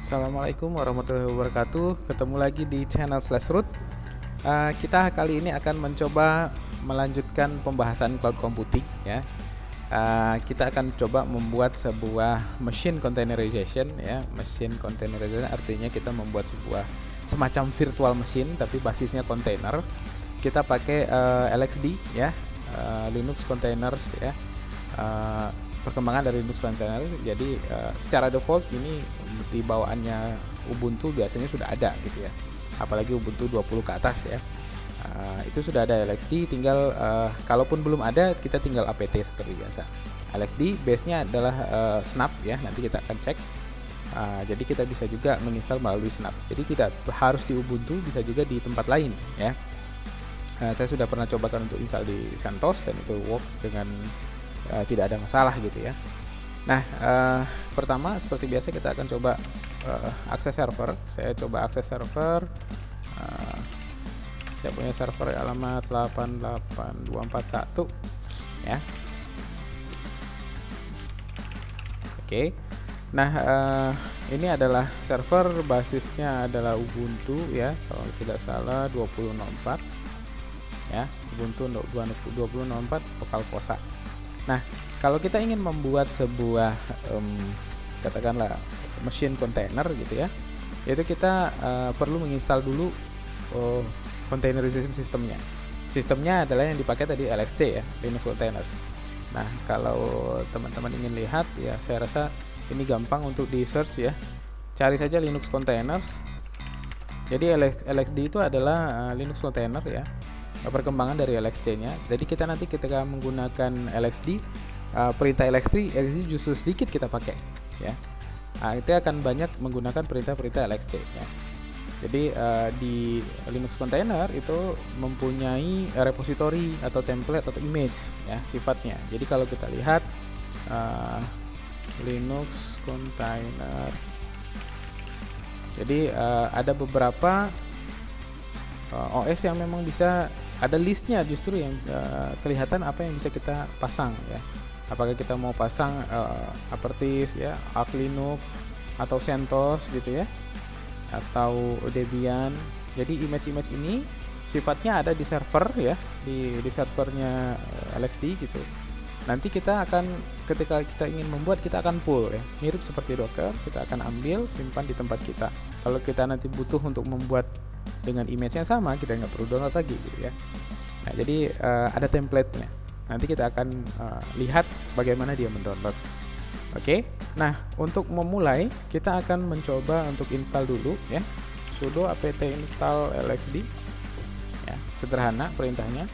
Assalamualaikum warahmatullahi wabarakatuh. Ketemu lagi di channel Root. Kita kali ini akan mencoba melanjutkan pembahasan cloud computing ya. Kita akan coba membuat sebuah machine containerization ya. Machine containerization artinya kita membuat sebuah semacam virtual machine tapi basisnya container. Kita pakai LXD ya, Linux containers ya. Perkembangan dari Linux container. Jadi secara default ini di bawaannya Ubuntu biasanya sudah ada gitu ya, apalagi Ubuntu 20 ke atas ya. Itu sudah ada LXD, tinggal kalaupun belum ada kita tinggal apt seperti biasa. LXD base nya adalah snap ya, nanti kita akan cek. Jadi kita bisa juga menginstal melalui snap, jadi tidak harus di Ubuntu, bisa juga di tempat lain ya. Saya sudah pernah cobakan untuk install di CentOS dan itu work dengan tidak ada masalah gitu ya. Nah, pertama seperti biasa kita akan coba akses server. Saya coba akses server. Saya punya server alamat 88241 ya. Oke. Nah, ini adalah server basisnya adalah Ubuntu ya, kalau tidak salah 20.04 ya, Ubuntu 20.04 localhost. Nah, kalau kita ingin membuat sebuah katakanlah machine container gitu ya, yaitu kita perlu menginstal dulu containerization systemnya. Sistemnya adalah yang dipakai tadi LXC ya, Linux Containers. Nah, kalau teman-teman ingin lihat ya, saya rasa ini gampang untuk di search ya. Cari saja Linux Containers. Jadi LXD itu adalah Linux Container ya, perkembangan dari LXC-nya. Jadi kita nanti ketika menggunakan LXD, perintah LXD justru sedikit kita pakai ya. Itu akan banyak menggunakan perintah-perintah LXC ya. Jadi di Linux Container itu mempunyai repository atau template atau image ya sifatnya. Jadi kalau kita lihat Linux Container, jadi ada beberapa OS yang memang bisa ada listnya, justru yang kelihatan apa yang bisa kita pasang ya. Apakah kita mau pasang Apertis ya, Arch Linux atau CentOS gitu ya, atau Debian. Jadi image-image ini sifatnya ada di server ya, di servernya LXD gitu. Nanti kita akan, ketika kita ingin membuat, kita akan pull ya, mirip seperti Docker, kita akan ambil simpan di tempat kita. Kalau kita nanti butuh untuk membuat dengan image yang sama, kita nggak perlu download lagi gitu ya. Nah, jadi ada template-nya. Nanti kita akan lihat bagaimana dia mendownload. Oke. Nah, untuk memulai kita akan mencoba untuk install dulu ya. Sudo apt install LXD. Ya, sederhana perintahnya.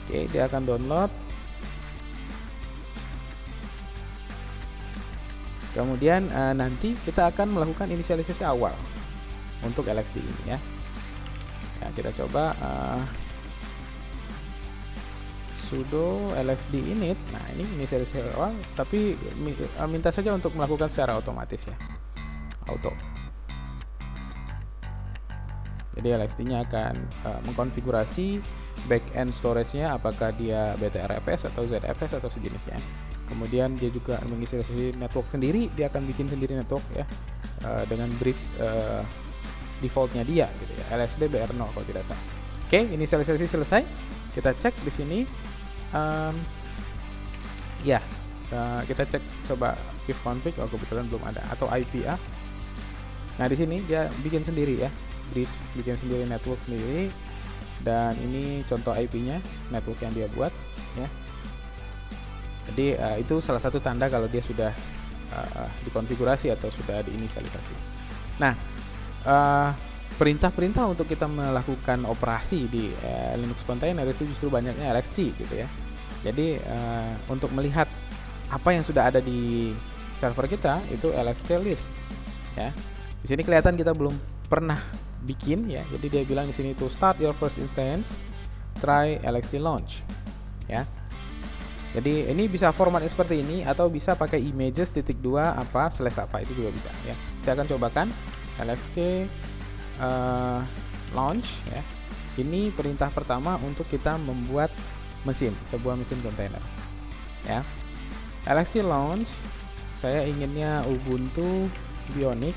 Oke, dia akan download. Kemudian nanti kita akan melakukan inisialisasi awal untuk LXD ini ya. Ya, kita coba sudo LXD init. Nah, ini inisialisasi awal, tapi minta saja untuk melakukan secara otomatis ya, auto. Jadi LXD-nya akan mengkonfigurasi backend storage-nya, apakah dia BTRFS atau ZFS atau sejenisnya. Kemudian dia juga mengisi network sendiri, dia akan bikin sendiri network ya, dengan bridge defaultnya dia gitu ya, LXD BR0 kalau tidak salah. Oke, inisialisasi selesai. Kita cek di sini ya, kita cek coba ifconfig, kebetulan belum ada, atau IPA. Nah, di sini dia bikin sendiri ya, bridge, bikin sendiri network sendiri, dan ini contoh IP-nya, network yang dia buat ya. Jadi itu salah satu tanda kalau dia sudah dikonfigurasi atau sudah diinisialisasi. Nah, perintah-perintah untuk kita melakukan operasi di Linux Container itu justru banyaknya LXC gitu ya. Jadi untuk melihat apa yang sudah ada di server kita itu LXC list ya. Di sini kelihatan kita belum pernah bikin ya. Jadi dia bilang di sini to start your first instance, try LXC launch ya. Jadi ini bisa formatnya seperti ini atau bisa pakai images /2 apa / apa, itu juga bisa ya. Saya akan cobakan LXC launch ya. Ini perintah pertama untuk kita membuat mesin, sebuah mesin container ya. LXC launch saya inginnya Ubuntu Bionic.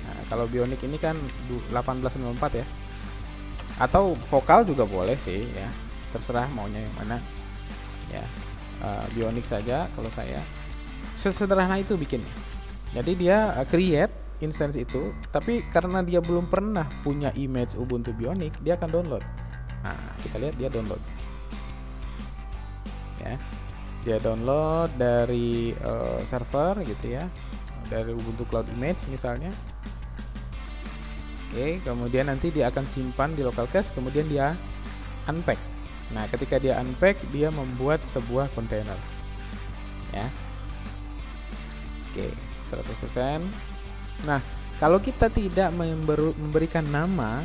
Nah, kalau Bionic ini kan 18.04 ya. Atau vokal juga boleh sih ya. Terserah maunya yang mana. Ya. Bionic saja kalau saya. Sesederhana itu bikinnya. Jadi dia create instance itu, tapi karena dia belum pernah punya image Ubuntu Bionic, dia akan download. Nah, kita lihat dia download. Ya. Dia download dari server gitu ya, dari Ubuntu Cloud Image misalnya. Oke, kemudian nanti dia akan simpan di local cache, kemudian dia unpack. Nah, ketika dia unpack, dia membuat sebuah kontainer. Ya. Oke, 100%. Nah, kalau kita tidak memberikan nama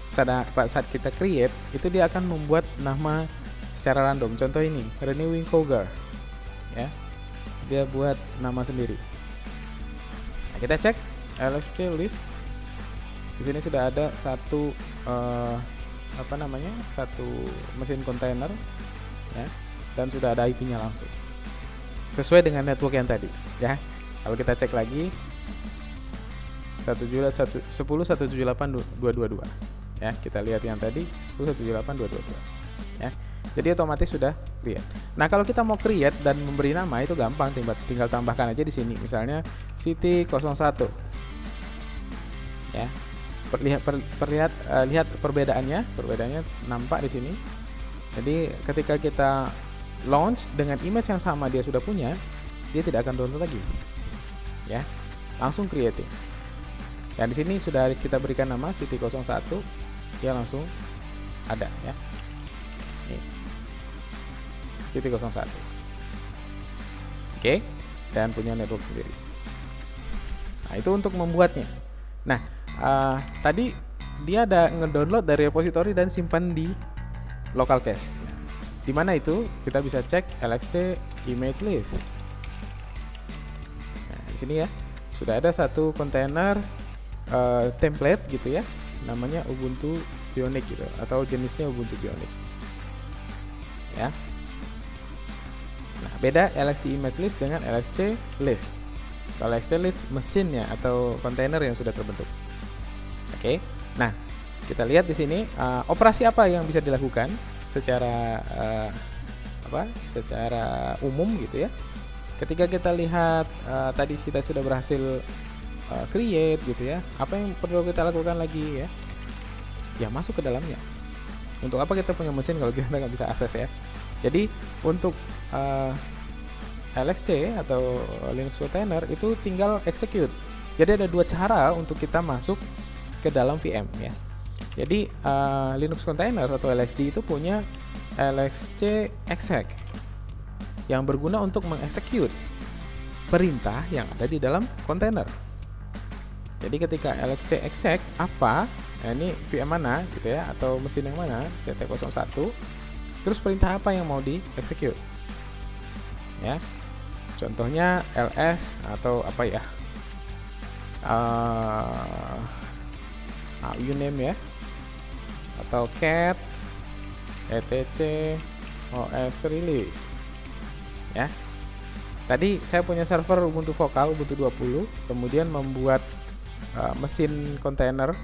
saat kita create, itu dia akan membuat nama secara random. Contoh ini, Renewing Cougar. Ya. Dia buat nama sendiri. Nah, kita cek LXC list. Di sini sudah ada satu satu mesin kontainer ya, dan sudah ada IP-nya langsung. Sesuai dengan network yang tadi, ya. Kalau kita cek lagi 10.178.222 ya, kita lihat yang tadi 10.178.222 ya. Jadi otomatis sudah create. Nah, kalau kita mau create dan memberi nama itu gampang, tinggal tambahkan aja di sini. Misalnya City 01. Ya. Lihat perbedaannya nampak di sini. Jadi ketika kita launch dengan image yang sama dia sudah punya, dia tidak akan download lagi. Ya. Langsung creating. Dan di sini sudah kita berikan nama City 01, dia langsung ada ya. City 01. Oke, dan punya network sendiri. Nah, itu untuk membuatnya. Nah, tadi dia ada ngedownload dari repository dan simpan di local cache. Nah, di mana itu? Kita bisa cek LXC image list. Nah, di sini ya, sudah ada satu kontainer template gitu ya, namanya Ubuntu Bionic gitu, atau jenisnya Ubuntu Bionic. Ya. Nah, beda LXC image list dengan LXC list. Kalau LXC list mesinnya atau kontainer yang sudah terbentuk. Oke. Nah, kita lihat di sini operasi apa yang bisa dilakukan secara secara umum gitu ya. Ketika kita lihat tadi kita sudah berhasil create gitu ya. Apa yang perlu kita lakukan lagi ya? Ya, masuk ke dalamnya. Untuk apa kita punya mesin kalau kita nggak bisa akses ya? Jadi untuk LXC atau Linux Container itu tinggal execute. Jadi ada dua cara untuk kita masuk ke dalam VM ya. Jadi Linux Container atau LXD itu punya LXC exec yang berguna untuk mengexecute perintah yang ada di dalam kontainer. Jadi ketika LXC exec apa? Nah, ini VM mana gitu ya, atau mesin yang mana? CT01. Terus perintah apa yang mau di-execute? Ya. Contohnya ls atau apa ya? Uname ya. Atau cat etc os release. Ya. Tadi saya punya server Ubuntu Vokal Ubuntu 20, kemudian membuat mesin kontainer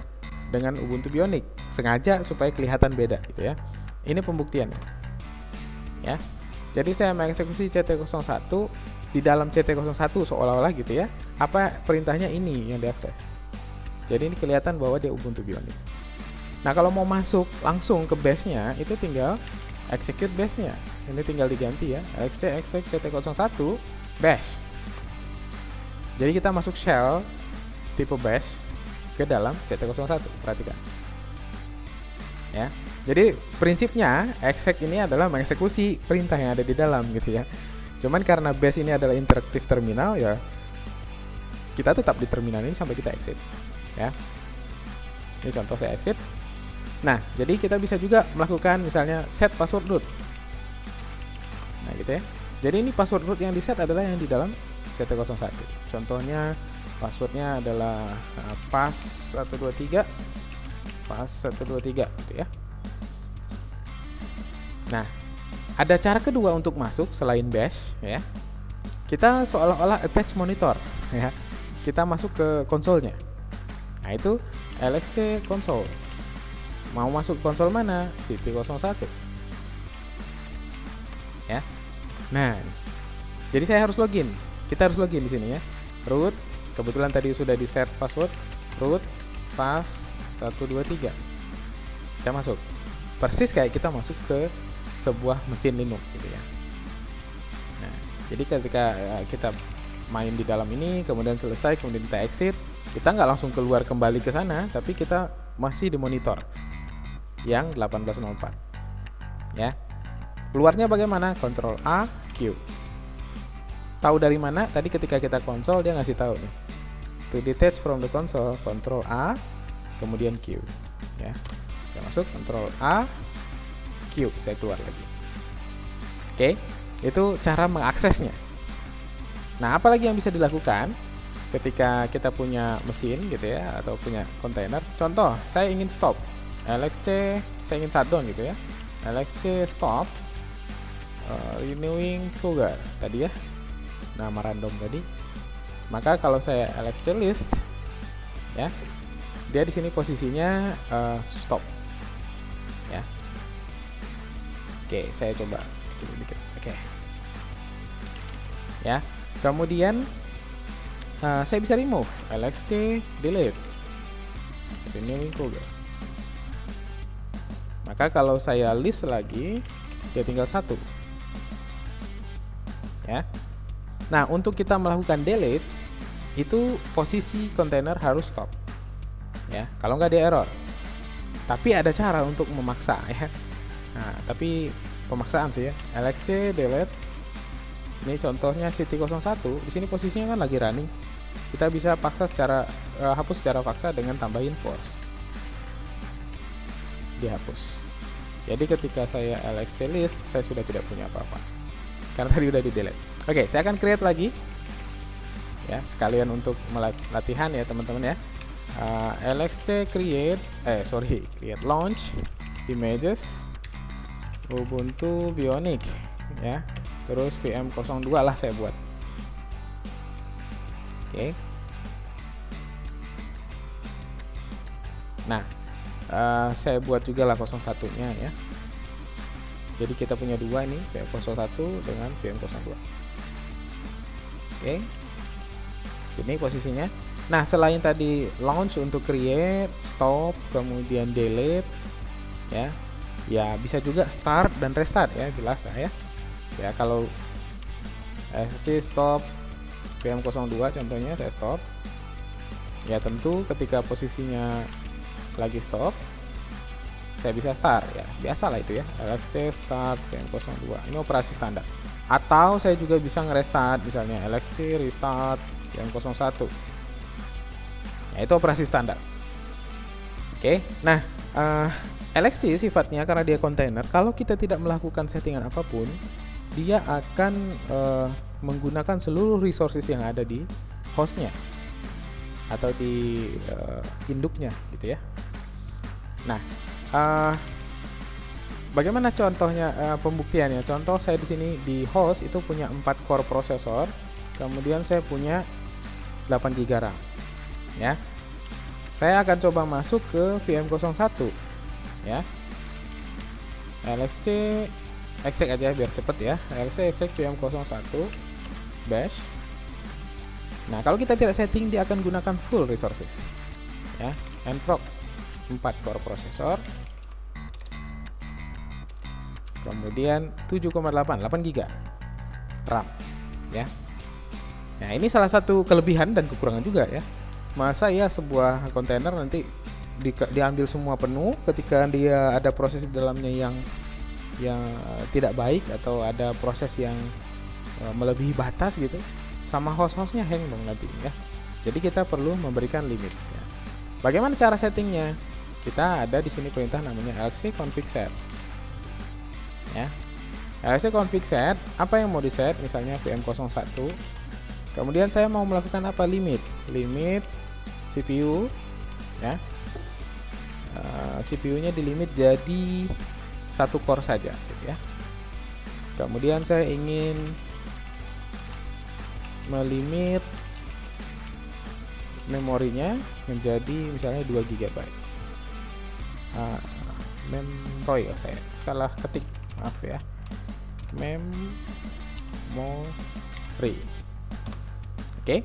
dengan Ubuntu Bionic sengaja supaya kelihatan beda gitu ya. Ini pembuktiannya. Ya. Jadi saya mengeksekusi CT01 di dalam CT01 seolah-olah gitu ya. Apa perintahnya ini yang diakses. Jadi ini kelihatan bahwa dia Ubuntu Bionic. Nah, kalau mau masuk langsung ke base-nya itu tinggal execute base-nya. Ini tinggal diganti ya. exec CT01 bash. Jadi kita masuk shell tipe bash ke dalam CT01. Perhatikan. Ya. Jadi prinsipnya exec ini adalah mengeksekusi perintah yang ada di dalam gitu ya. Cuman karena bash ini adalah interaktif terminal ya, kita tetap di terminal ini sampai kita exit. Ya. Ini contoh saya exit. Nah, jadi kita bisa juga melakukan misalnya set password root. Nah, gitu ya. Jadi ini password root yang di set adalah yang di dalam CT01. Contohnya passwordnya adalah pas123 gitu ya. Nah, ada cara kedua untuk masuk selain bash ya. kita seolah-olah attach monitor ya. Kita masuk ke konsolnya. Nah, itu LXC console. Mau masuk konsol mana? CT01. Ya. Nah, jadi saya harus login. Kita harus login di sini ya. Root, kebetulan tadi sudah di set password. Root pas 123. Kita masuk. Persis kayak kita masuk ke sebuah mesin Linux gitu ya. Nah, jadi ketika kita main di dalam ini, kemudian selesai, kemudian kita exit, kita nggak langsung keluar kembali ke sana, tapi kita masih di monitor yang 1804 ya. Keluarnya bagaimana? Ctrl A, Q. Tahu dari mana? Tadi ketika kita konsol dia ngasih tahu nih. To detach from the console, Ctrl A, kemudian Q. Ya. Saya masuk, Ctrl A, Q. Saya keluar lagi. Oke, itu cara mengaksesnya. Nah, apalagi yang bisa dilakukan ketika kita punya mesin gitu ya, atau punya kontainer. Contoh, saya ingin stop. LXC, saya ingin shutdown gitu ya. LXC stop. Renewing trigger tadi ya, nama random tadi. Maka kalau saya LXC list ya, dia di sini posisinya stop ya. Oke, saya coba kecil dikit. Oke ya, kemudian saya bisa remove LXC delete renewing trigger. Maka kalau saya list lagi, dia tinggal satu ya. Nah, untuk kita melakukan delete itu posisi kontainer harus stop ya, kalau nggak dia error. Tapi ada cara untuk memaksa ya. Nah, tapi pemaksaan sih ya. LXC delete. Ini contohnya CT01. Di sini posisinya kan lagi running. Kita bisa paksa secara hapus secara paksa dengan tambahin force. Dihapus. Jadi ketika saya LXC list, saya sudah tidak punya apa-apa karena tadi udah di delete. Oke, saya akan create lagi ya, sekalian untuk latihan ya teman-teman ya. LXC create launch images Ubuntu Bionic ya, terus VM02 lah saya buat. Oke. Nah, saya buat juga lah 01-nya ya. Jadi kita punya dua nih, VM01 dengan VM02. Oke. Sini posisinya. Nah, selain tadi launch untuk create, stop, kemudian delete ya. Ya, bisa juga start dan restart ya, jelas ya. Ya, kalau SSD stop VM02 contohnya saya stop. Ya, tentu ketika posisinya lagi stop, saya bisa start ya, biasalah itu ya, LXC start VM02. Ini operasi standar. Atau saya juga bisa ngerestart, misalnya LXC restart VM01. Ya, itu operasi standar. Oke, nah LXC sifatnya karena dia kontainer, kalau kita tidak melakukan settingan apapun, dia akan menggunakan seluruh resources yang ada di hostnya atau di induknya gitu ya. Nah, bagaimana contohnya pembuktiannya? Contoh saya di sini di host itu punya 4 core prosesor, kemudian saya punya 8 GB RAM. Ya. Saya akan coba masuk ke VM01 ya. LXC exec aja biar cepet ya. LXC exec VM01 bash. Nah, kalau kita tidak setting dia akan gunakan full resources. Ya, nproc 4 core prosesor. Kemudian 7,8 GB RAM ya. Nah, ini salah satu kelebihan dan kekurangan juga ya. Masa ya sebuah kontainer nanti diambil semua penuh ketika dia ada proses di dalamnya yang tidak baik atau ada proses yang melebihi batas gitu, sama host-hostnya hang dong nanti ya. Jadi kita perlu memberikan limit ya. Bagaimana cara settingnya? Kita ada di sini perintah namanya LXC config set ya. LXC config set, apa yang mau di set? Misalnya VM01. Kemudian saya mau melakukan apa? Limit CPU ya. CPU-nya dilimit jadi 1 core saja gitu ya. Kemudian saya ingin melimit memorinya menjadi misalnya 2 GB. Memori, saya salah ketik, maaf ya. Memory. Oke.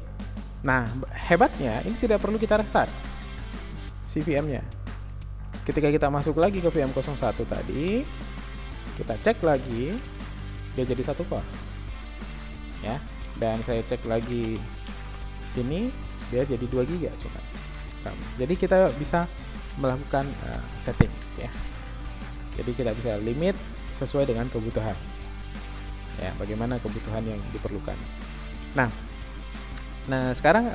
Nah, hebatnya ini tidak perlu kita restart si VM-nya. Ketika kita masuk lagi ke VM01 tadi, kita cek lagi, dia jadi 1 core. Ya. Dan saya cek lagi ini, dia jadi 2 GB cuma. Jadi kita bisa melakukan settings ya. Jadi kita bisa limit sesuai dengan kebutuhan. Ya, bagaimana kebutuhan yang diperlukan. Nah sekarang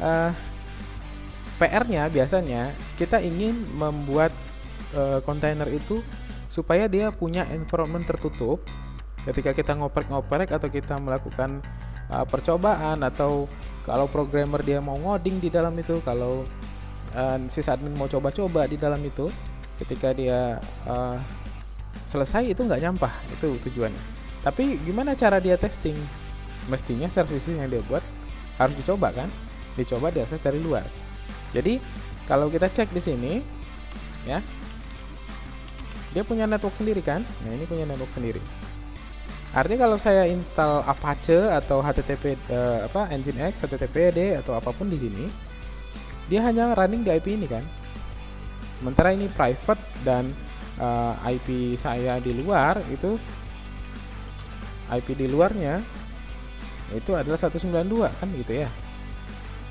PR-nya biasanya kita ingin membuat kontainer itu supaya dia punya environment tertutup. Ketika kita ngoprek-ngoprek atau kita melakukan percobaan, atau kalau programmer dia mau ngoding di dalam itu, kalau sysadmin mau coba-coba di dalam itu, ketika dia selesai itu nggak nyampah, itu tujuannya. Tapi gimana cara dia testing? Mestinya services yang dia buat harus dicoba kan, dicoba diakses dari luar. Jadi kalau kita cek di sini, ya, dia punya network sendiri kan? Nah, ini punya network sendiri. Artinya kalau saya install Apache atau HTTP Nginx, HTTPD atau apapun di sini, dia hanya running di IP ini kan. Sementara ini private dan IP saya di luar itu, IP di luarnya itu adalah 192 kan gitu ya.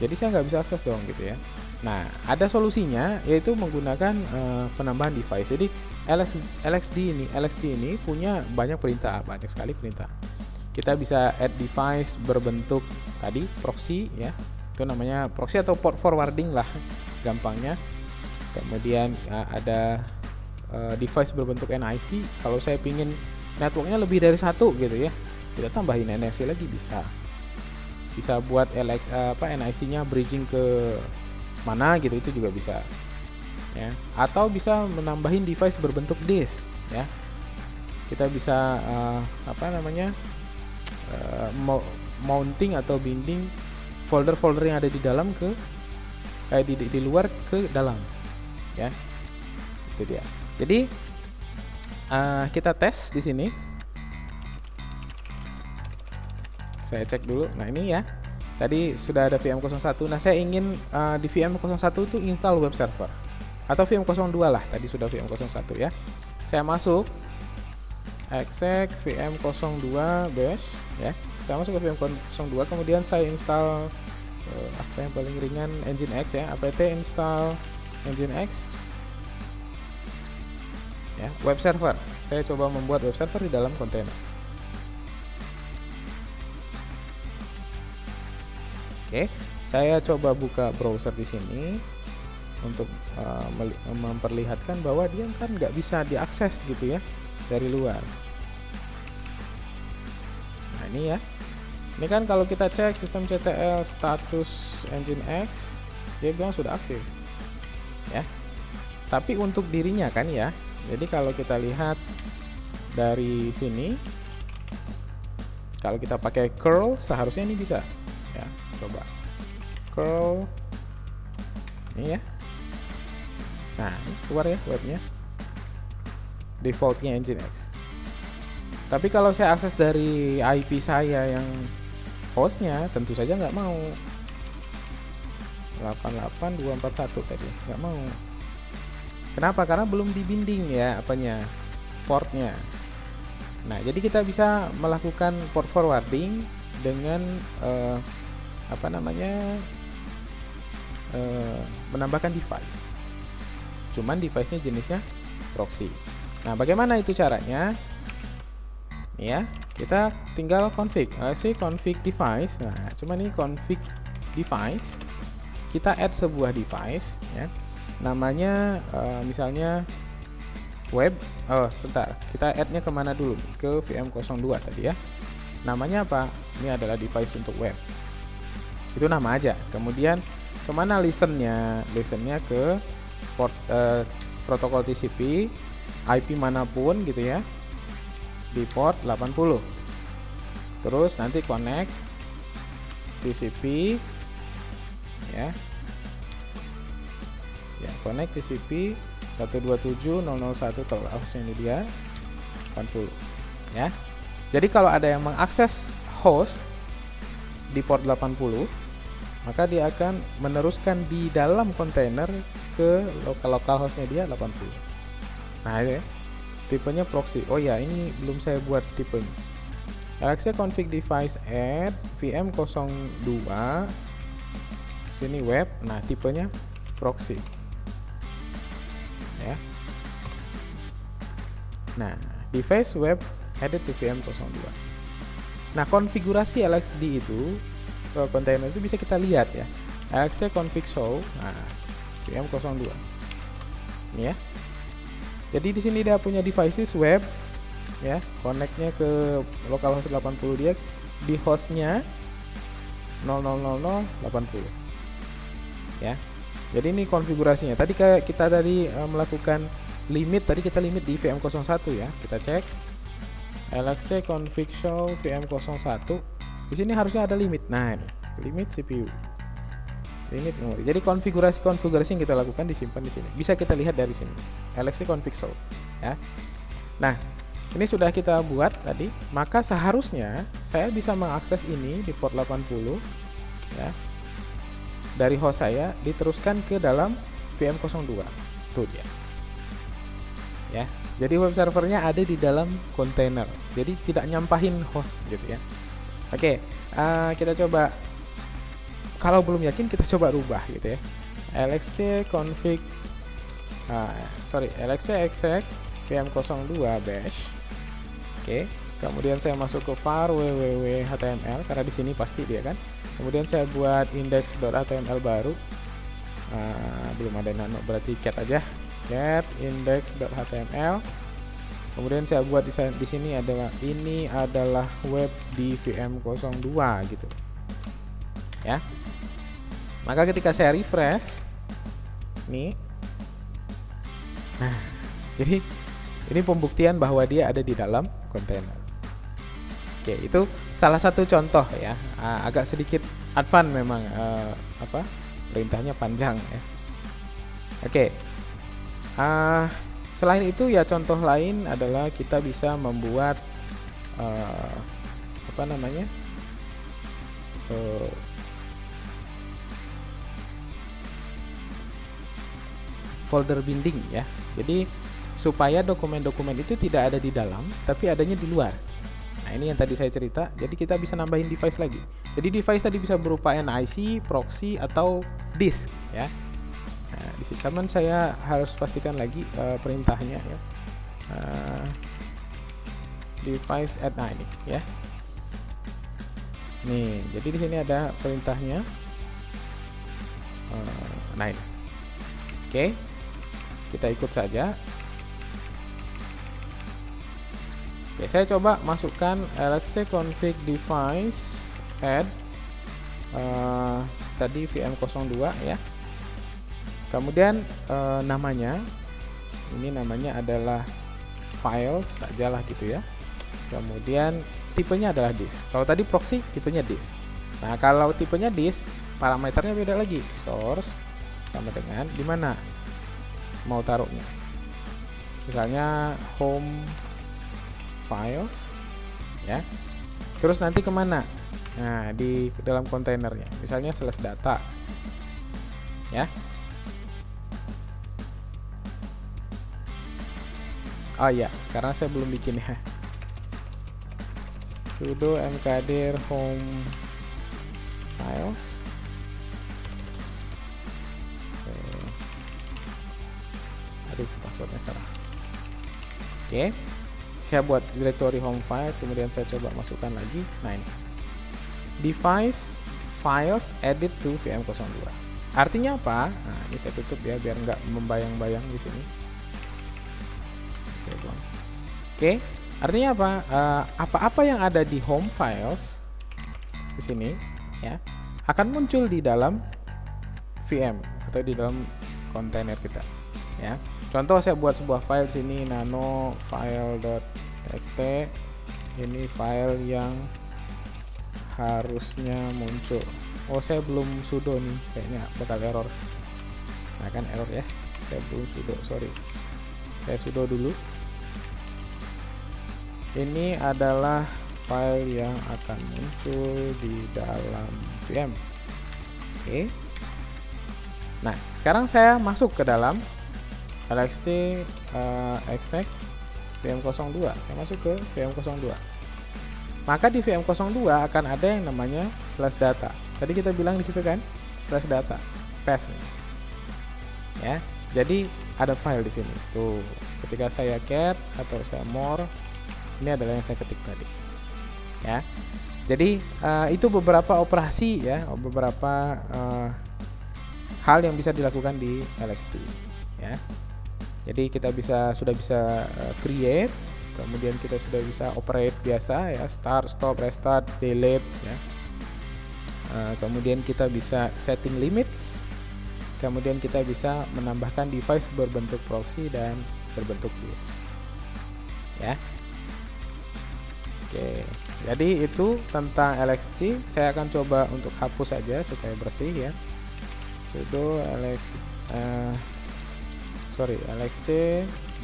Jadi saya nggak bisa akses dong gitu ya. Nah, ada solusinya, yaitu menggunakan penambahan device. Jadi LXD ini punya banyak sekali perintah. Kita bisa add device berbentuk tadi proxy ya, itu namanya proxy atau port forwarding lah gampangnya. Kemudian ada device berbentuk NIC. Kalau saya pingin networknya lebih dari 1 gitu ya, kita tambahin NIC lagi bisa buat NIC-nya bridging ke mana gitu, itu juga bisa ya. Atau bisa menambahin device berbentuk disk ya. Kita bisa mounting atau binding folder-folder yang ada di dalam ke di luar ke dalam ya. Itu dia. Jadi kita tes di sini. Saya cek dulu. Nah, ini ya. Tadi sudah ada VM01. Nah, saya ingin di VM01 itu install web server atau VM02 lah. Tadi sudah VM01 ya. Saya masuk exec VM02 bash ya. Saya masuk ke VM02, kemudian saya install apa yang paling ringan, Nginx ya. apt install Nginx ya, web server. Saya coba membuat web server di dalam kontainer. Oke, saya coba buka browser di sini untuk memperlihatkan bahwa dia kan nggak bisa diakses gitu ya dari luar. Nah, ini ya. Ini kan kalau kita cek systemctl status Nginx, dia bilang sudah aktif. Ya. Tapi untuk dirinya kan ya. Jadi kalau kita lihat dari sini, kalau kita pakai curl seharusnya ini bisa. Ya, coba curl ini ya. Nah, ini keluar ya webnya, defaultnya Nginx. Tapi kalau saya akses dari IP saya yang hostnya, tentu saja nggak mau. 88241 tadi nggak mau. Kenapa? Karena belum dibinding ya portnya. Nah, jadi kita bisa melakukan port forwarding dengan menambahkan device. Cuman device-nya jenisnya proxy. Nah, bagaimana itu caranya? Ya, kita tinggal config. Config device. Nah, cuman ini config device. Kita add sebuah device ya. Namanya misalnya web. Sebentar. Kita add-nya kemana dulu? Ke VM02 tadi ya. Namanya apa? Ini adalah device untuk web. Itu nama aja. Kemudian kemana listennya? Listennya ke port protokol TCP, IP manapun gitu ya, di port 80. Terus nanti connect TCP, ya. Ya, connect TCP 127.0.1 kalau hostnya ini dia 80, ya. Jadi kalau ada yang mengakses host di port 80, maka dia akan meneruskan di dalam kontainer ke lokal hostnya dia 80. Nah, ini ya, tipenya proxy. Oh ya, ini belum saya buat tipenya. LXC config device add VM02, sini web. Nah, tipenya proxy, ya. Nah, device web added to VM02. Nah, konfigurasi LXD itu kontainer itu bisa kita lihat ya. LXC config show, nah, VM02. Ini ya. Jadi di sini dia punya devices web, ya, connectnya ke localhost 80 dia di hostnya 000080, ya. Jadi ini konfigurasinya. Tadi kita melakukan limit, tadi kita limit di VM01 ya. Kita cek LXC config show VM01. Di sini harusnya ada limit. Nah, ini limit CPU, limit memori. Jadi konfigurasi yang kita lakukan disimpan di sini. Bisa kita lihat dari sini. LXC config show, ya. Nah, ini sudah kita buat tadi, maka seharusnya saya bisa mengakses ini di port 80, ya. Dari host saya diteruskan ke dalam VM02. Tuh dia. Ya. Jadi web servernya ada di dalam kontainer. Jadi tidak nyampahin host gitu ya. Oke, kita coba. Kalau belum yakin kita coba rubah gitu ya. LXC config LXC exec VM02 bash. Oke, kemudian saya masuk ke var www.html karena di sini pasti dia kan. Kemudian saya buat index.html baru. Belum ada nano, berarti cat aja. Cat index.html. Kemudian saya buat di sini ini adalah web di VM02 gitu. Ya. Maka ketika saya refresh nih. Nah, jadi ini pembuktian bahwa dia ada di dalam kontainer. Oke, itu salah satu contoh ya. Agak sedikit advance memang, perintahnya panjang ya. Oke. Selain itu ya, contoh lain adalah kita bisa membuat folder binding ya. Jadi supaya dokumen-dokumen itu tidak ada di dalam, tapi adanya di luar. Nah, ini yang tadi saya cerita. Jadi kita bisa nambahin device lagi. Jadi device tadi bisa berupa NIC, proxy, atau disk ya. Nah, di sini saya harus pastikan lagi perintahnya ya. Device add, nah ini ya. Nih, jadi di sini ada perintahnya. Nah ini. Oke, kita ikut saja. Oke, saya coba masukkan LXC config device add tadi VM02 ya. Kemudian namanya adalah files sajalah gitu ya. Kemudian tipenya adalah disk. Kalau tadi proxy, tipenya disk. Nah, kalau tipenya disk, parameternya beda lagi. Source sama dengan di mana mau taruhnya. Misalnya home files ya. Terus nanti kemana? Nah, di dalam kontainernya. Misalnya slash data ya. Oh iya, karena saya belum bikin ya. Sudo mkdir home files. Aduh, passwordnya salah. Oke, saya buat directory home files, kemudian saya coba masukkan lagi. Nah, ini device files edit to VM02. Artinya apa? Nah, ini saya tutup ya biar nggak membayang-bayang di sini. Oke, artinya apa? Apa-apa yang ada di home files di sini ya akan muncul di dalam VM atau di dalam kontainer kita ya. Contoh, saya buat sebuah file sini, nano file.txt. Ini file yang harusnya muncul. Oh, saya belum sudo nih, kayaknya bakal error. Nah kan error ya, saya belum sudo, sorry. Saya sudo dulu. Ini adalah file yang akan muncul di dalam VM. Oke. Nah, sekarang saya masuk ke dalam LXC exec VM02. Saya masuk ke VM02. Maka di VM02 akan ada yang namanya /data. Tadi kita bilang di situ kan, /data, path. Ya, jadi ada file di sini. Tuh, ketika saya cat atau saya more, ini adalah yang saya ketik tadi. Ya, jadi itu beberapa operasi ya, beberapa hal yang bisa dilakukan di LXD. Ya, jadi kita sudah bisa create. Kemudian kita sudah bisa operate biasa ya, start, stop, restart, delete ya. Kemudian kita bisa setting limits. Kemudian kita bisa menambahkan device berbentuk proxy dan berbentuk disk. Ya. Oke. Jadi itu tentang LXC. Saya akan coba untuk hapus saja supaya bersih ya. Sudo LXC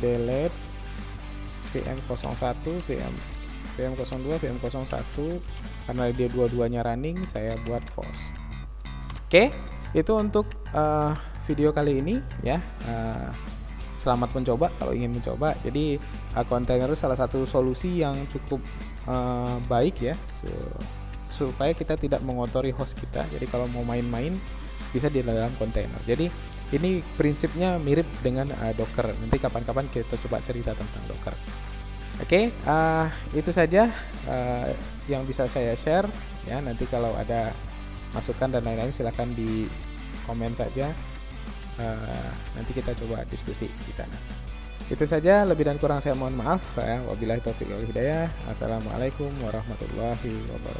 delete VM01, VM02, VM01, karena dia dua-duanya running, saya buat false. Oke, itu untuk video kali ini ya. Selamat mencoba kalau ingin mencoba. Jadi kontainer itu salah satu solusi yang cukup baik ya, supaya kita tidak mengotori host kita. Jadi kalau mau main-main bisa di dalam kontainer. Jadi ini prinsipnya mirip dengan Docker. Nanti kapan-kapan kita coba cerita tentang Docker. Oke, itu saja yang bisa saya share ya. Nanti kalau ada masukan dan lain-lain silahkan di komen saja. Nanti kita coba diskusi di sana. Itu saja, lebih dan kurang saya mohon maaf. Wabillahi taufiq wal hidayah. Assalamualaikum warahmatullahi wabarakatuh.